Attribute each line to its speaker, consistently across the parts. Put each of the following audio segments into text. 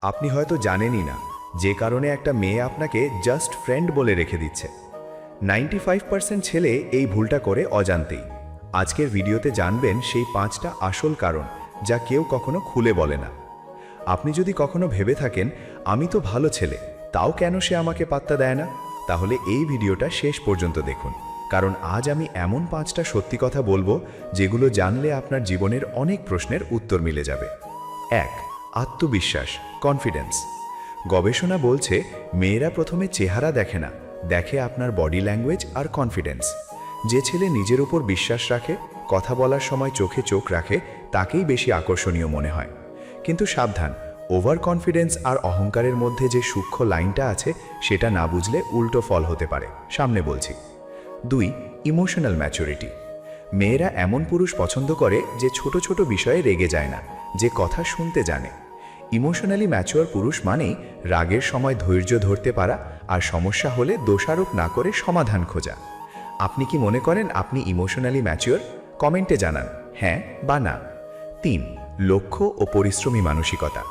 Speaker 1: আপনি হয়তো জানেনই না যে কারণে একটা মেয়ে আপনাকে জাস্ট ফ্রেন্ড বলে রেখে দিচ্ছে। 95% ছেলে এই ভুলটা করে অজান্তেই। আজকের ভিডিওতে জানবেন সেই 5টা আসল কারণ যা কেউ কখনো খুলে বলে না। আপনি যদি কখনো ভেবে থাকেন আমি তো ভালো ছেলে, তাও কেন সে আমাকে পাত্তা দেয় না, তাহলে এই ভিডিওটা শেষ পর্যন্ত দেখুন, কারণ আজ আমি এমন 5টা সত্যি কথা বলবো যেগুলো জানলে আপনার জীবনের অনেক প্রশ্নের উত্তর মিলে যাবে। 1. আত্মবিশ্বাস, কনফিডেন্স। গবেষণা বলছে মেয়েরা প্রথমে চেহারা দেখে না, দেখে আপনার বডি ল্যাঙ্গুয়েজ আর কনফিডেন্স। যে ছেলে নিজের উপর বিশ্বাস রাখে, কথা বলার সময় চোখে চোখ রাখে, তাকেই বেশি আকর্ষণীয় মনে হয়। কিন্তু সাবধান, ওভার কনফিডেন্স আর অহংকারের মধ্যে যে সূক্ষ্ম লাইনটা আছে সেটা না বুঝলে উল্টো ফল হতে পারে, সামনে বলছি। 2. Emotional maturity. মেয়েরা এমন পুরুষ পছন্দ করে যে ছোট ছোট বিষয়ে রেগে যায় না, যে কথা শুনতে জানে। ইমোশনালি ম্যাচিওর পুরুষ মানেই রাগের সময় ধৈর্য ধরতে পারা আর সমস্যা হলে দোষারোপ না করে সমাধান খোঁজা। আপনি কি মনে করেন আপনি ইমোশনালি ম্যাচিওর? কমেন্টে জানান হ্যাঁ বা না। 3. লক্ষ্য ও পরিশ্রমী মানসিকতা।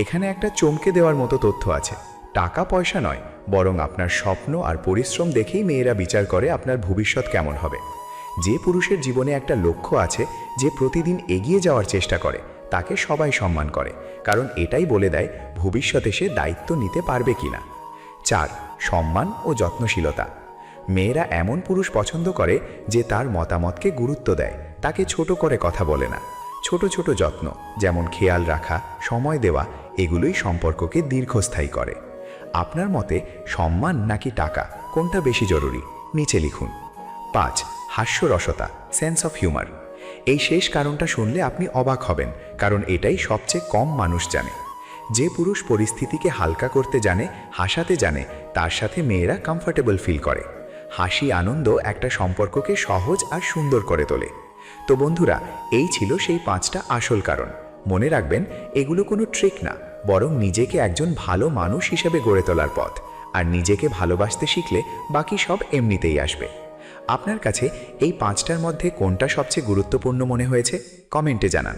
Speaker 1: এখানে একটা চমকে দেওয়ার মতো তথ্য আছে। টাকা পয়সা নয়, বরং আপনার স্বপ্ন আর পরিশ্রম দেখেই মেয়েরা বিচার করে আপনার ভবিষ্যৎ কেমন হবে। যে পুরুষের জীবনে একটা লক্ষ্য আছে, যে প্রতিদিন এগিয়ে যাওয়ার চেষ্টা করে, তাকে সবাই সম্মান করে, কারণ এটাই বলে দেয় ভবিষ্যতে সে দায়িত্ব নিতে পারবে কিনা। 4. সম্মান ও যত্নশীলতা। মেয়েরা এমন পুরুষ পছন্দ করে যে তার মতামতকে গুরুত্ব দেয়, তাকে ছোট করে কথা বলে না। ছোট ছোট যত্ন, যেমন খেয়াল রাখা, সময় দেওয়া, এগুলোই সম্পর্ককে দীর্ঘস্থায়ী করে। আপনার মতে সম্মান নাকি টাকা, কোনটা বেশি জরুরি? নিচে লিখুন। 5. হাস্যরসতা, সেন্স অফ হিউমার। এই শেষ কারণটা শুনলে আপনি অবাক হবেন, কারণ এটাই সবচেয়ে কম মানুষ জানে। যে পুরুষ পরিস্থিতিকে হালকা করতে জানে, হাসাতে জানে, তার সাথে মেয়েরা কমফর্টেবল ফিল করে। হাসি, আনন্দ একটা সম্পর্ককে সহজ আর সুন্দর করে তোলে। তো বন্ধুরা, এই ছিল সেই 5টা আসল কারণ। মনে রাখবেন, এগুলো কোনো ট্রিক না, বরং নিজেকে একজন ভালো মানুষ হিসেবে গড়ে তোলার পথ। আর নিজেকে ভালোবাসতে শিখলে বাকি সব এমনিতেই আসবে। আপনার কাছে এই 5টার মধ্যে কোনটা সবচেয়ে গুরুত্বপূর্ণ মনে হয়েছে? কমেন্টে জানান।